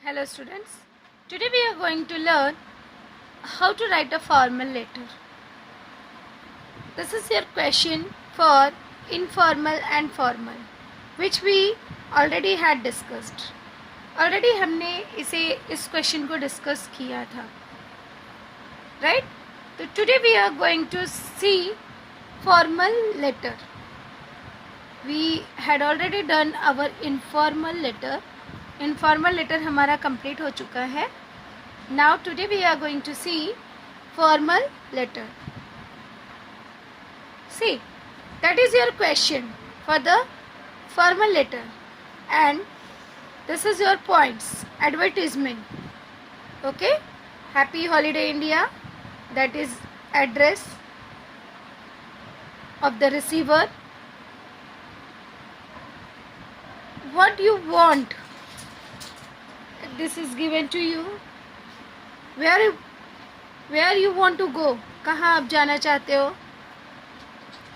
Hello students, today we are going to learn how to write a formal letter. This is your question for informal and formal which we already had discussed. Already हमने इस question को discuss किया था, right? So today we are going to see formal letter. We had already done our informal letter. Informal letter हमारा complete हो चुका है. Now today we are going to see formal letter. See that is your question for the formal letter and this is your points. Advertisement. Okay. Happy holiday India. That is address of the receiver. What you want, this is given to you. Where you want to go, कहाँ आप जाना चाहते हो,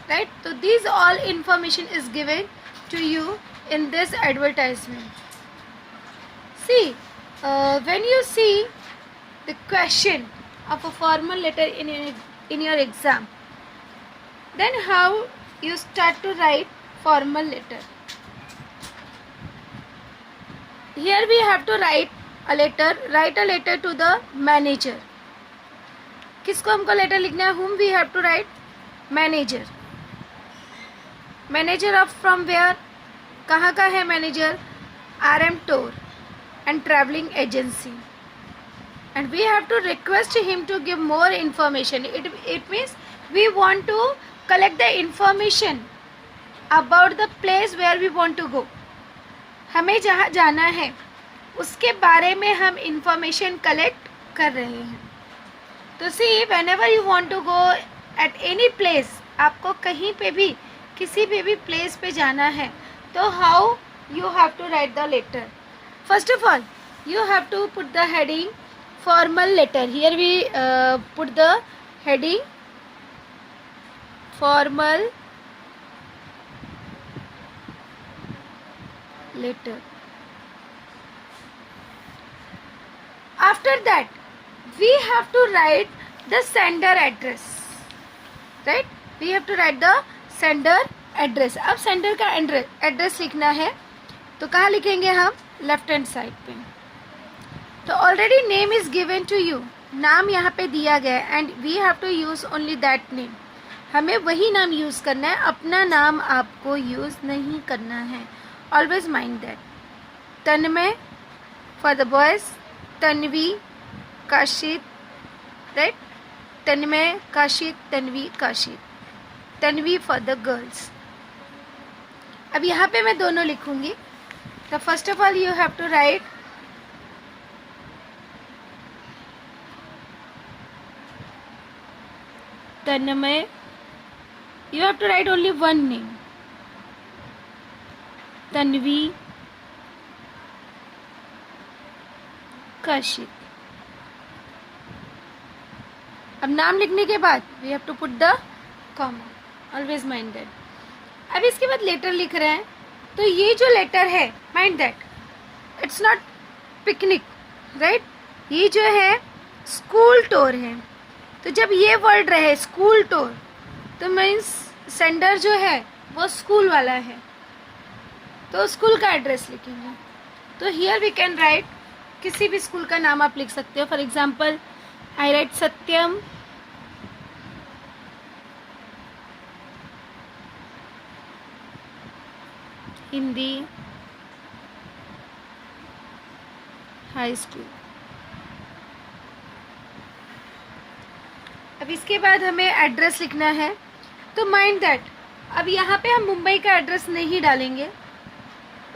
right? So these all information is given to you in this advertisement. See, when you see the question of a formal letter in your exam, then how you start to write formal letter. Here we have to write a letter to the manager. किसको हमको letter लिखना है? Whom we have to write? Manager. Manager of from where? कहाँ का है manager? RM Tour and Traveling Agency. And we have to request him to give more information. It means we want to collect the information about the place where we want to go. हमें जहाँ जाना है उसके बारे में हम information collect कर रहे हैं. तो see whenever you want to go at any place, आपको कहीं पे भी किसी भी प्लेस पे जाना है, तो how you have to write the letter. First of all you have to put the heading formal letter. Here we put the heading formal letter. After that we have to write the sender address, right? We have to write the sender address. अब sender का address लिखना है तो कहाँ लिखेंगे हम? Left hand side पे. तो already name is given to you. नाम यहाँ पे दिया गया है and we have to use only that name. हमें वही नाम यूज करना है, अपना नाम आपको यूज नहीं करना है. Always mind that. Tanmay for the boys, Tanvi, Kashit, right? Tanmay, Kashit, Tanvi, Kashit. Tanvi for the girls. अब यहाँ पे मैं दोनों लिखूंगी. तो first of all you have to write Tanmay. You have to write only one name. Tanvi, कशित. अब नाम लिखने के बाद we have to put the comma. Always mind that. अब इसके बाद लेटर लिख रहे हैं तो ये जो लेटर है, mind that it's not picnic, right? ये जो है स्कूल टूर है. तो जब ये वर्ड रहे स्कूल टूर, तो मीन्स सेंडर जो है वो स्कूल वाला है, तो स्कूल का एड्रेस लिखेंगे. तो हियर वी कैन राइट किसी भी स्कूल का नाम आप लिख सकते हो. For example I right Satyam Hindi high school. अब इसके बाद हमें एड्रेस लिखना है. तो माइंड दैट अब यहाँ पे हम मुंबई का एड्रेस नहीं डालेंगे.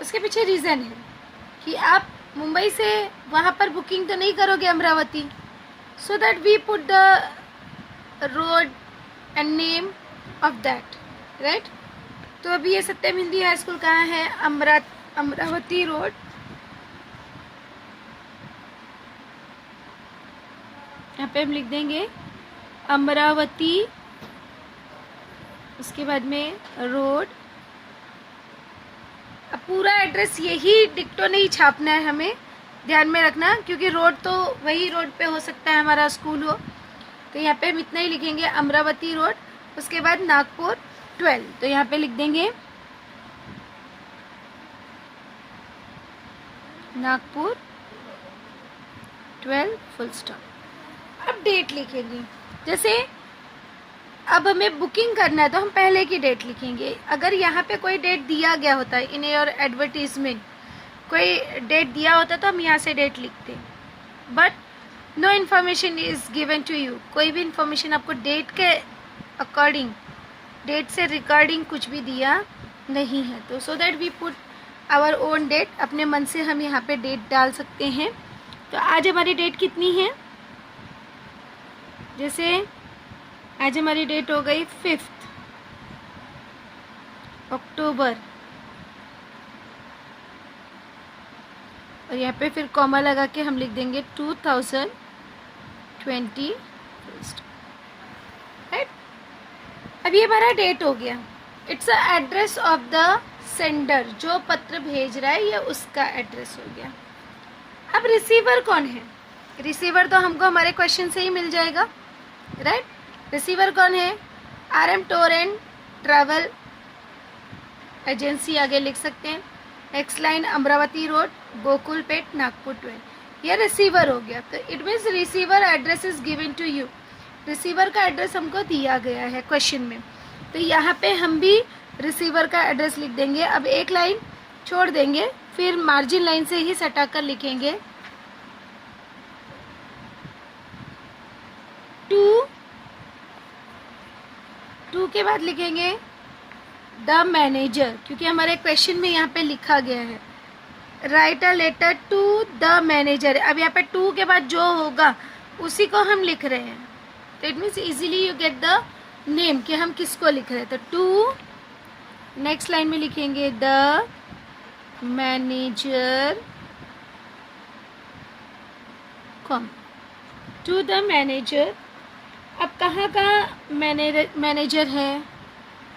उसके पीछे रीज़न है कि आप मुंबई से वहाँ पर बुकिंग तो नहीं करोगे Amravati. So that we put the road and name of that, right? तो अभी ये सत्यम हिंदी हाई स्कूल कहाँ है? अमरावती रोड. यहाँ पे हम लिख देंगे अमरावती, उसके बाद में रोड. अब पूरा एड्रेस यही डिक्टो नहीं छापना है हमें, ध्यान में रखना, क्योंकि रोड तो वही रोड पे हो सकता है हमारा स्कूल हो। तो यहाँ पे हम इतना ही लिखेंगे, अमरावती रोड, उसके बाद नागपुर 12। तो यहाँ पे लिख देंगे नागपुर 12 फुल स्टॉप। अब डेट लिखेंगे, जैसे अब हमें बुकिंग करना है तो हम पहले की डेट लिखेंगे। अगर यहाँ पे कोई डेट दिया गया होता है इन योर एडवर्टीजमेंट, कोई डेट दिया होता तो हम यहाँ से डेट लिखते, but no information is given to you. कोई भी इन्फॉर्मेशन आपको डेट के अकॉर्डिंग, डेट से रिगार्डिंग कुछ भी दिया नहीं है। तो so that we put our own date, अपने मन से हम यहाँ पे डेट डाल सकते हैं। तो आज हमारी डेट कितनी है, जैसे आज हमारी डेट हो गई 5 अक्टूबर, और यहाँ पे फिर कॉमा लगा के हम लिख देंगे 2020, राइट। अब ये हमारा डेट हो गया। It's a address of the sender, जो पत्र भेज रहा है ये उसका एड्रेस हो गया। अब रिसीवर कौन है? रिसीवर तो हमको हमारे क्वेश्चन से ही मिल जाएगा, राइट। रिसीवर कौन है? RM tour and travel agency, आगे लिख सकते हैं। Next line Amravati road, Gokulpet, Nagpur 12, यह रिसीवर हो गया। तो it means receiver address is given to you. Receiver का एड्रेस हमको दिया गया है क्वेश्चन में, तो यहाँ पे हम भी रिसीवर का एड्रेस लिख देंगे। अब एक लाइन छोड़ देंगे, फिर मार्जिन लाइन से ही सटाकर लिखेंगे टू के बाद लिखेंगे द मैनेजर, क्योंकि हमारे क्वेश्चन में यहाँ पे लिखा गया है write a letter to the manager. अब यहाँ पे टू के बाद जो होगा उसी को हम लिख रहे हैं, तो it means easily you get the name कि हम किसको लिख रहे हैं। तो टू, नेक्स्ट लाइन में लिखेंगे the manager, comma to the manager. अब कहाँ का मैनेजर है?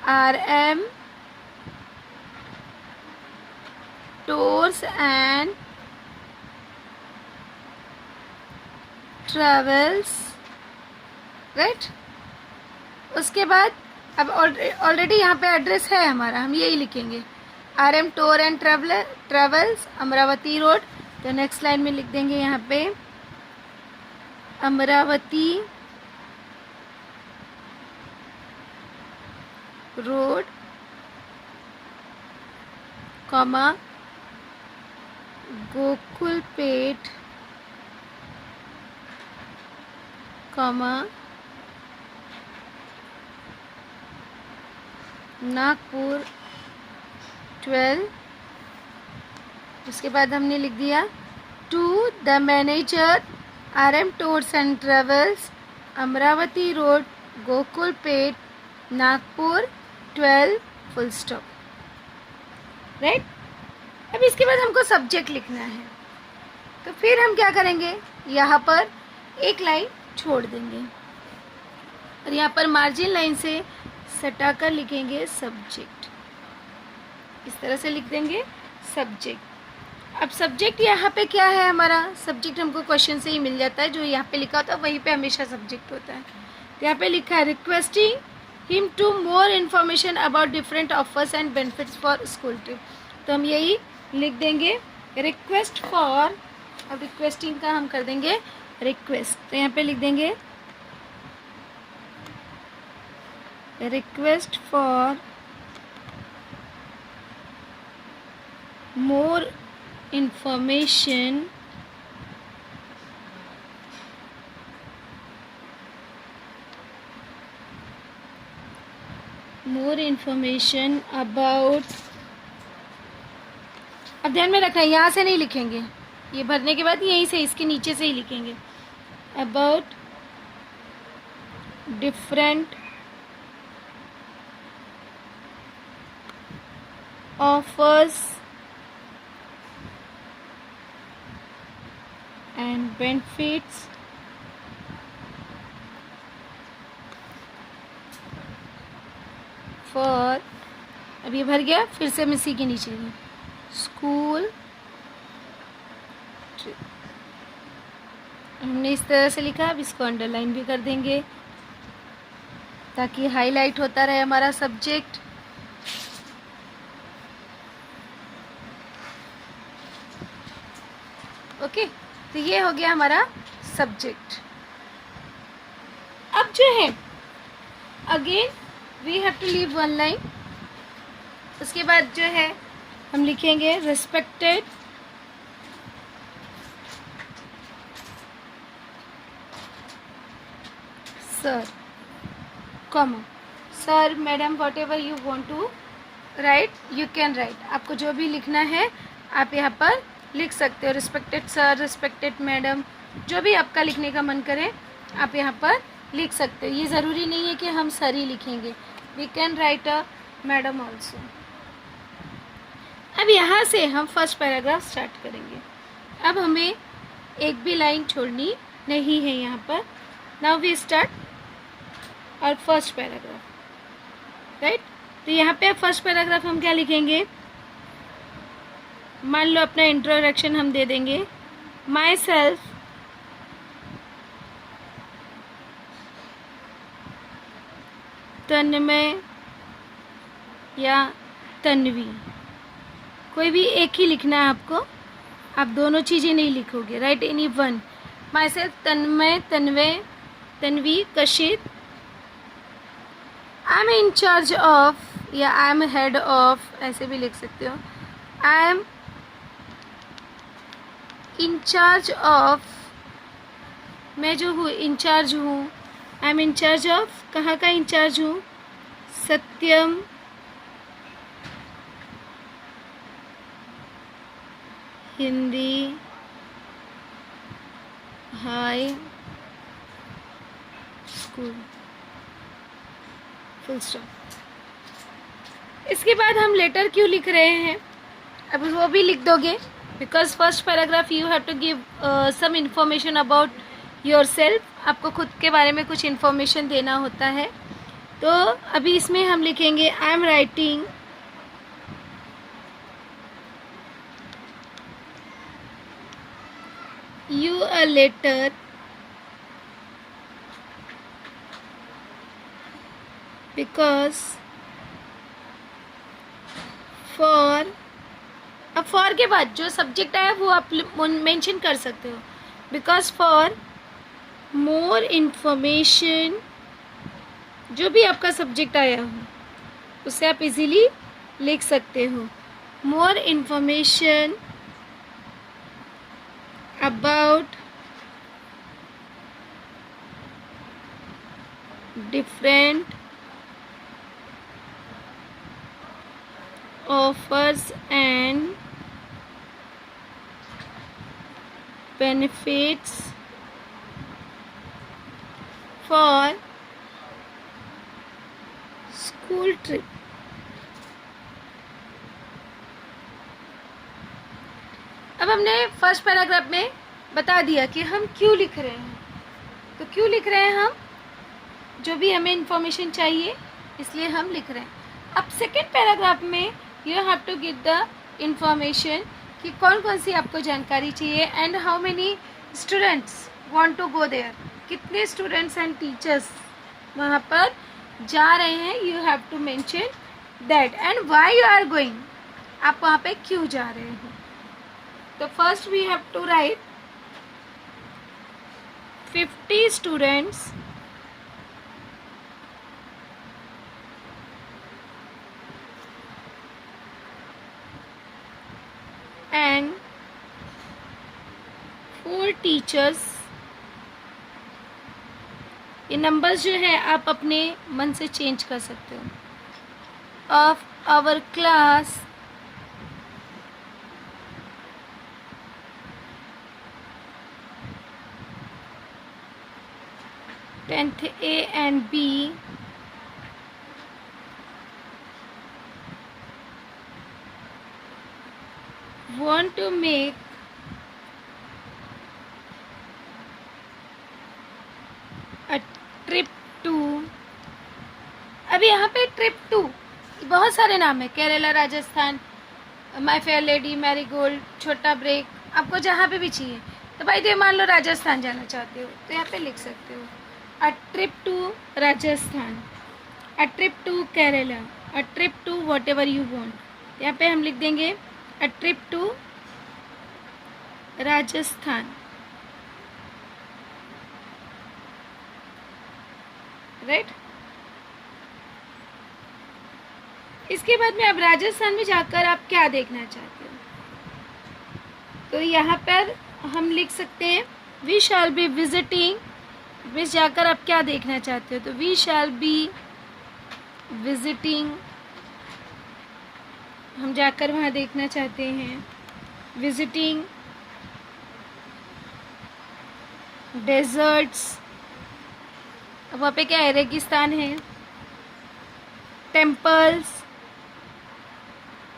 RM tours and travels, right. उसके बाद अब ऑलरेडी यहाँ पे एड्रेस है हमारा, हम यही लिखेंगे RM tour and travels, Amravati road. तो नेक्स्ट लाइन में लिख देंगे यहाँ पे Amravati road, comma Gokulpet, comma Nagpur 12। उसके बाद हमने लिख दिया to the manager RM tours and travels, Amravati road, Gokulpet, Nagpur 12 full stop, right. अब इसके बाद हमको सब्जेक्ट लिखना है, तो फिर हम क्या करेंगे, यहाँ पर एक लाइन छोड़ देंगे और यहाँ पर मार्जिन लाइन से सटाकर लिखेंगे सब्जेक्ट। इस तरह से लिख देंगे सब्जेक्ट। अब सब्जेक्ट यहाँ पे क्या है, हमारा सब्जेक्ट हमको क्वेश्चन से ही मिल जाता है, जो यहाँ पे लिखा होता है वहीं पे हमेशा सब्जेक्ट होता है। तो यहाँ पे लिखा है requesting him to more information about different offers and benefits for school trip. तो हम यही लिख देंगे रिक्वेस्ट फॉर, अब रिक्वेस्टिंग का हम कर देंगे रिक्वेस्ट। तो यहाँ पे लिख देंगे request for more information about, अब ध्यान में रखना है यहाँ से नहीं लिखेंगे, ये भरने के बाद यहीं से इसके नीचे से ही लिखेंगे about different offers and benefits for, अब ये भर गया, फिर से हम इसी के नीचे स्कूल ट्रिप। हमने इस तरह से लिखा, अब इसको अंडरलाइन भी कर देंगे ताकि हाईलाइट होता रहे हमारा सब्जेक्ट। ओके, तो ये हो गया हमारा सब्जेक्ट। अब जो है again we have to leave one line. उसके बाद जो है हम लिखेंगे respected sir, comma, sir, madam, whatever you want to write you can write. आपको जो भी लिखना है आप यहाँ पर लिख सकते हो। रिस्पेक्टेड सर, रिस्पेक्टेड मैडम, जो भी आपका लिखने का मन करे आप यहाँ पर लिख सकते हो। ये ज़रूरी नहीं है कि हम सर ही लिखेंगे, we can write a madam also. अब यहाँ से हम फर्स्ट पैराग्राफ स्टार्ट करेंगे। अब हमें एक भी लाइन छोड़नी नहीं है यहाँ पर। नाउ वी स्टार्ट और फर्स्ट पैराग्राफ, राइट। तो यहाँ पे फर्स्ट पैराग्राफ हम क्या लिखेंगे, मान लो अपना इंट्रोडक्शन हम दे देंगे। माई सेल्फ तन्मय या तन्वी, कोई भी एक ही लिखना है आपको, आप दोनों चीज़ें नहीं लिखोगे, right, any one. Myself Tanmay, Tanvay, Tanvi, Kashit. I am in charge of या आई एम हेड ऑफ, ऐसे भी लिख सकते हो। आई एम इंचार्ज ऑफ, मैं जो हूँ इंचार्ज हूँ। आई एम इंचार्ज ऑफ, कहाँ का इंचार्ज हूँ, Satyam Hindi high school, full stop. इसके बाद हम लेटर क्यों लिख रहे हैं, अब वो भी लिख दोगे, because first paragraph you have to give some information about yourself. आपको खुद के बारे में कुछ इन्फॉर्मेशन देना होता है। तो अभी इसमें हम लिखेंगे I am writing you a letter because for, अब फॉर के बाद जो सब्जेक्ट आया वो आप मेंशन कर सकते हो। बिकॉज फॉर मोर इंफॉर्मेशन, जो भी आपका सब्जेक्ट आया हो उसे आप इजीली लिख सकते हो। More information about different offers and benefits for school trip। अब हमने फर्स्ट पैराग्राफ में बता दिया कि हम क्यों लिख रहे हैं। तो क्यों लिख रहे हैं हम, जो भी हमें इंफॉर्मेशन चाहिए इसलिए हम लिख रहे हैं। अब सेकेंड पैराग्राफ में you have to give the information कि कौन कौन सी आपको जानकारी चाहिए and how many students want to go there, कितने स्टूडेंट्स एंड टीचर्स वहाँ पर जा रहे हैं। You have to mention that and why you are going, आप वहाँ पे क्यों जा रहे हो। तो first we have to write 50 students and 4 teachers। ये नंबर्स जो है आप अपने मन से चेंज कर सकते हो। Of our class tenth A and B want to make a trip to, अभी यहाँ पे ट्रिप टू बहुत सारे नाम है, केरला, राजस्थान, माई फेयर लेडी, मैरीगोल्ड, छोटा ब्रेक, आपको जहाँ पे भी चाहिए। तो भाई तो मान लो राजस्थान जाना चाहते हो तो यहाँ पे लिख सकते हो a trip to Rajasthan, a trip to Kerala, a trip to whatever you want. यहाँ पे हम लिख देंगे a trip to Rajasthan, right. इसके बाद में अब राजस्थान में जाकर आप क्या देखना चाहते हो, तो यहाँ पर हम लिख सकते हैं वी शैल बी विजिटिंग, में जाकर आप क्या देखना चाहते हो, तो वी शैल बी विजिटिंग, हम जाकर वहाँ देखना चाहते हैं विजिटिंग डेजर्ट्स, वहाँ पे क्या है, रेगिस्तान है, टेम्पल्स,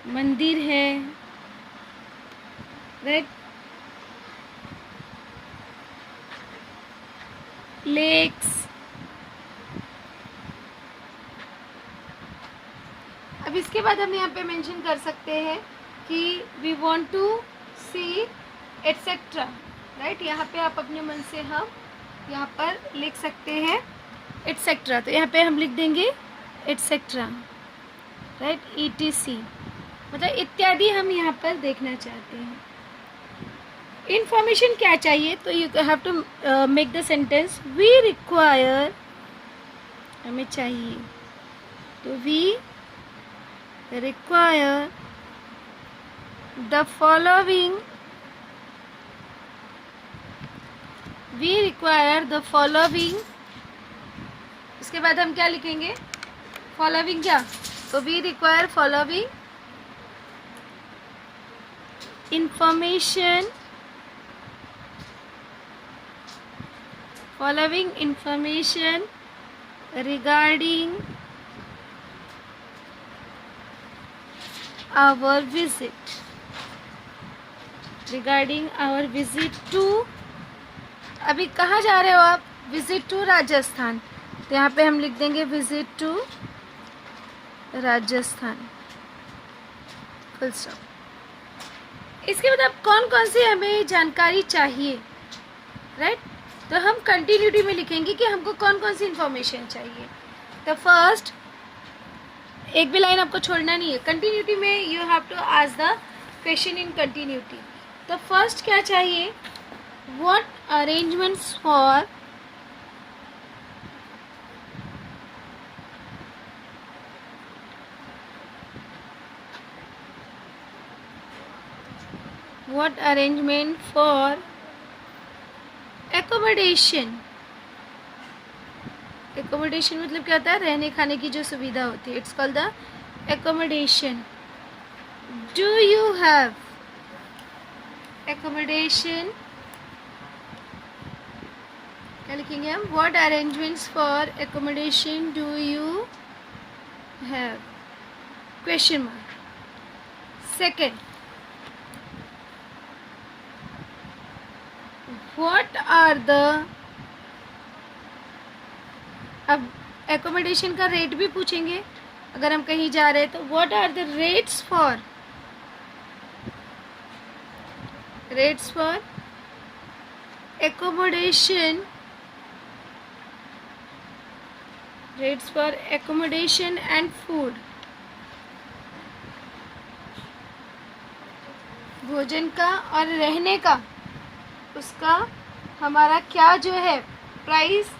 मंदिर है, राइट, लेक्स। अब इसके बाद हम यहाँ पे मेंशन कर सकते हैं कि we want to see etcetera, right. यहाँ पे आप अपने मन से हम यहाँ पर लिख सकते हैं एटसेट्रा, तो यहाँ पे हम लिख देंगे एटसेट्रा, राइट, ETC, मतलब इत्यादि हम यहाँ पर देखना चाहते हैं। इंफॉर्मेशन क्या चाहिए, तो you have to make the sentence we require, हमें चाहिए, तो we require the following, we require the following. इसके बाद हम क्या लिखेंगे, फॉलोइंग क्या, तो we require following information, following information regarding our visit, regarding our visit to, अभी कहाँ जा रहे हो आप, विजिट टू राजस्थान, तो यहाँ पे हम लिख देंगे visit to Rajasthan, full stop. इसके बाद अब कौन कौन सी हमें जानकारी चाहिए, राइट, तो हम कंटिन्यूटी में लिखेंगे कि हमको कौन कौन सी इंफॉर्मेशन चाहिए। तो फर्स्ट, एक भी लाइन आपको छोड़ना नहीं है, कंटिन्यूटी में you have to ask the question in continuity. तो फर्स्ट क्या चाहिए, what arrangements for what arrangement for accommodation, accommodation मतलब क्या होता है, रहने खाने की जो सुविधा होती है, it's called the accommodation। do you have accommodation, क्या लिखेंगे हम, what arrangements for accommodation do you have, question mark। second, what are the, अब एकोमोडेशन का रेट भी पूछेंगे अगर हम कहीं जा रहे हैं, तो what are the rates for, rates for accommodation, rates for accommodation and food, भोजन का और रहने का, उसका हमारा क्या जो है प्राइस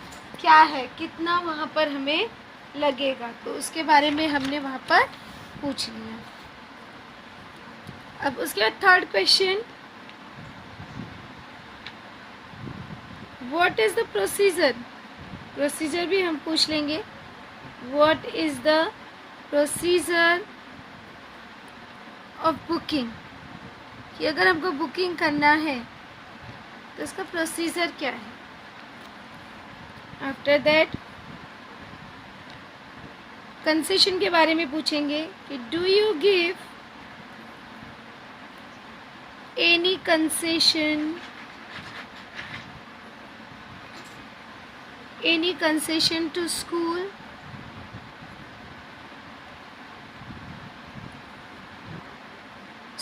क्या है, कितना वहाँ पर हमें लगेगा, तो उसके बारे में हमने वहाँ पर पूछ लिया। अब उसके बाद third question, what is the procedure, procedure भी हम पूछ लेंगे, what is the procedure of booking, कि अगर हमको बुकिंग करना है तो इसका प्रोसीजर क्या है। आफ्टर दैट कंसेशन के बारे में पूछेंगे कि do you give any concession, any concession to school,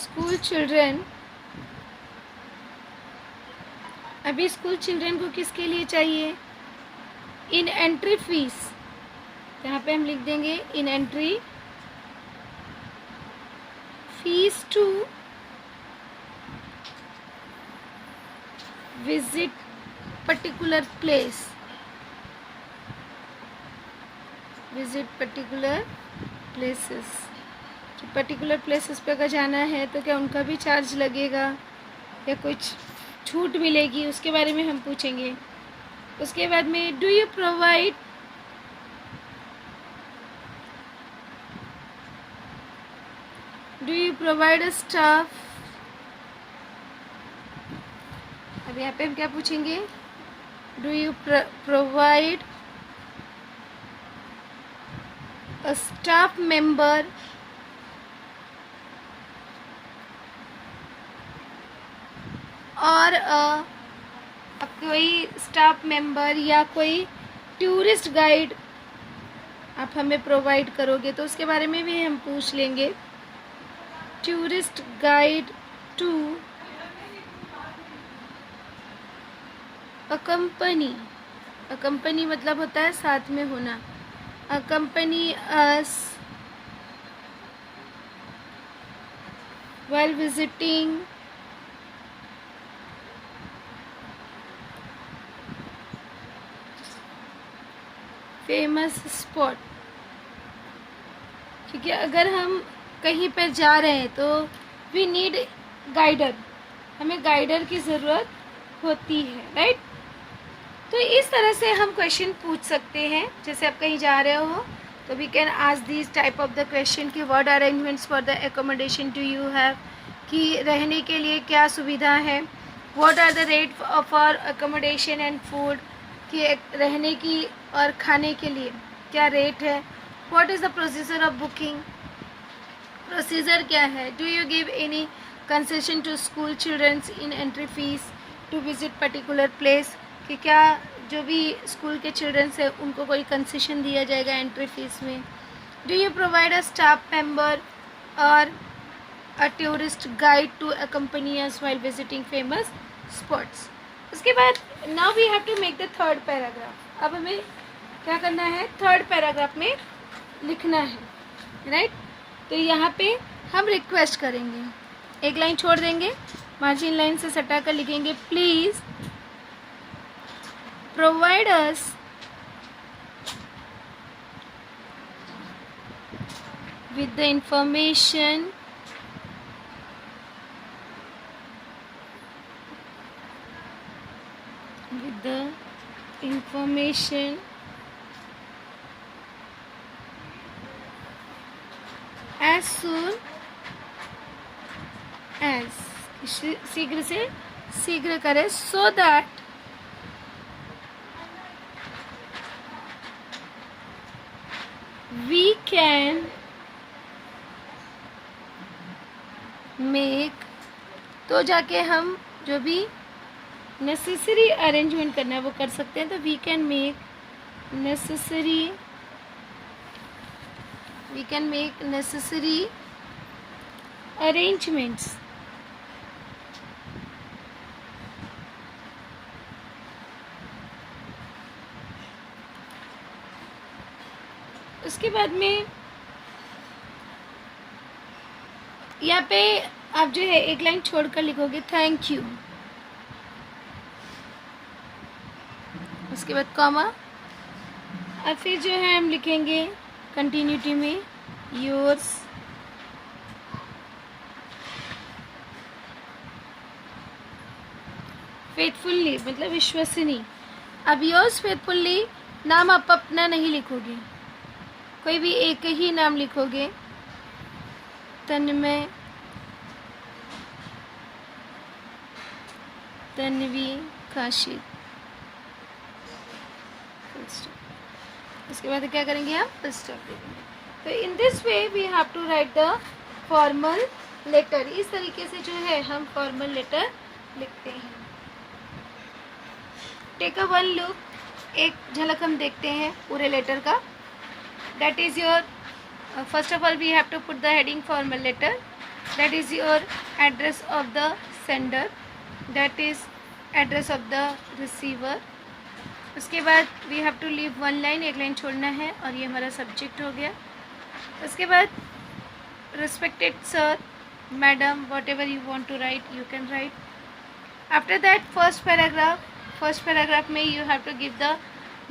school children, अभी स्कूल चिल्ड्रन को किसके लिए चाहिए? इन एंट्री फीस, यहाँ पे हम लिख देंगे in entry fees to visit particular place, visit particular places. Particular places पे अगर जाना है तो क्या उनका भी चार्ज लगेगा या कुछ छूट मिलेगी, उसके बारे में हम पूछेंगे। उसके बाद में do you provide a staff. अब यहाँ पे हम क्या पूछेंगे? Do you provide a staff member और कोई स्टाफ मेंबर या कोई टूरिस्ट गाइड आप हमें प्रोवाइड करोगे, तो उसके बारे में भी हम पूछ लेंगे। Tourist guide to accompany, accompany मतलब होता है साथ में होना। Accompany us while visiting famous spot. क्योंकि अगर हम कहीं पर जा रहे हैं तो वी नीड गाइडर, हमें गाइडर की ज़रूरत होती है, राइट। तो इस तरह से हम क्वेश्चन पूछ सकते हैं। जैसे आप कहीं जा रहे हो तो we can ask this type of the question कि what arrangements for the accommodation do you have, कि रहने के लिए क्या सुविधा है। What are the rate for accommodation and food, कि रहने की और खाने के लिए क्या रेट है। What is the procedure of booking, procedure क्या है। Do you give any concession to school childrens in entry fees to visit particular place, कि क्या जो भी स्कूल के चिल्ड्रंस है उनको कोई कंसेशन दिया जाएगा एंट्री फीस में। Do you provide a staff member और a tourist guide to accompany us while visiting famous spots. उसके बाद now we have to make the third paragraph. अब हमें क्या करना है? थर्ड पैराग्राफ में लिखना है, राइट। तो यहाँ पे हम रिक्वेस्ट करेंगे, एक लाइन छोड़ देंगे, मार्जिन लाइन से सटा कर लिखेंगे please provide us with the information as soon as, शीघ्र से शीघ्र करें, so that we can make, तो जाके हम जो भी नेसेसरी अरेंजमेंट करना है वो कर सकते हैं। तो we can make necessary arrangements. उसके बाद में यहाँ पे आप जो है एक लाइन छोड़कर लिखोगे थैंक यू, उसके बाद कॉमा, और फिर जो है हम लिखेंगे कंटिन्यूटी में योर्स फेथफुल्ली, मतलब विश्वसनीय। अब योर्स फेथफुल्ली नाम आप अपना नहीं लिखोगे, कोई भी एक ही नाम लिखोगे। तन्मय, तन्वी, काशिद। उसके बाद क्या करेंगे हम? फुल स्टॉप देंगे। तो in this way we have to write the formal letter. इस तरीके से जो है हम फॉर्मल लेटर लिखते हैं। टेक अ वन लुक, एक झलक हम देखते हैं पूरे लेटर का। That is your first of all we have to put the heading formal letter, that is your address of the sender, that is address of the receiver. उसके बाद we have to leave one line, एक लाइन छोड़ना है, और ये हमारा subject हो गया। उसके बाद respected sir, madam, whatever you want to write you can write. After that first paragraph में you have to give the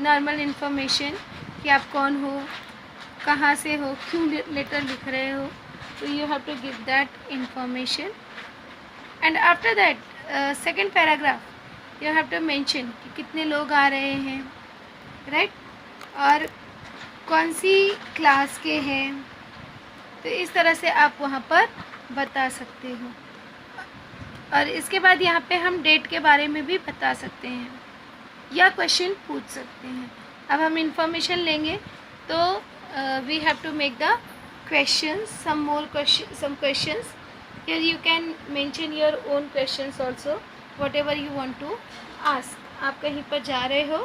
normal information कि आप कौन हो, कहाँ से हो, क्यों लेटर लिख रहे हो, तो you have to give that information. And after that second paragraph you have to mention कि कितने लोग आ रहे हैं, राइट, और कौन सी क्लास के हैं। तो इस तरह से आप वहाँ पर बता सकते हो। और इसके बाद यहाँ पे हम डेट के बारे में भी बता सकते हैं या क्वेश्चन पूछ सकते हैं। अब हम इंफॉर्मेशन लेंगे तो we have to make the questions, some questions. Here you can mention your own questions also, whatever you want to ask. आप कहीं पर जा रहे हो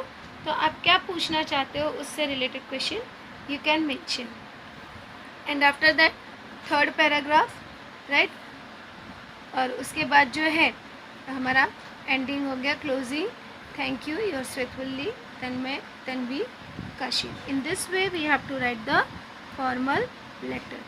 तो आप क्या पूछना चाहते हो उससे related question you can mention. And after that third paragraph, right, और उसके बाद जो है हमारा एंडिंग हो गया, closing. Thank you, your faithfully Tanvi Kashi. In this way we have to write the formal letter.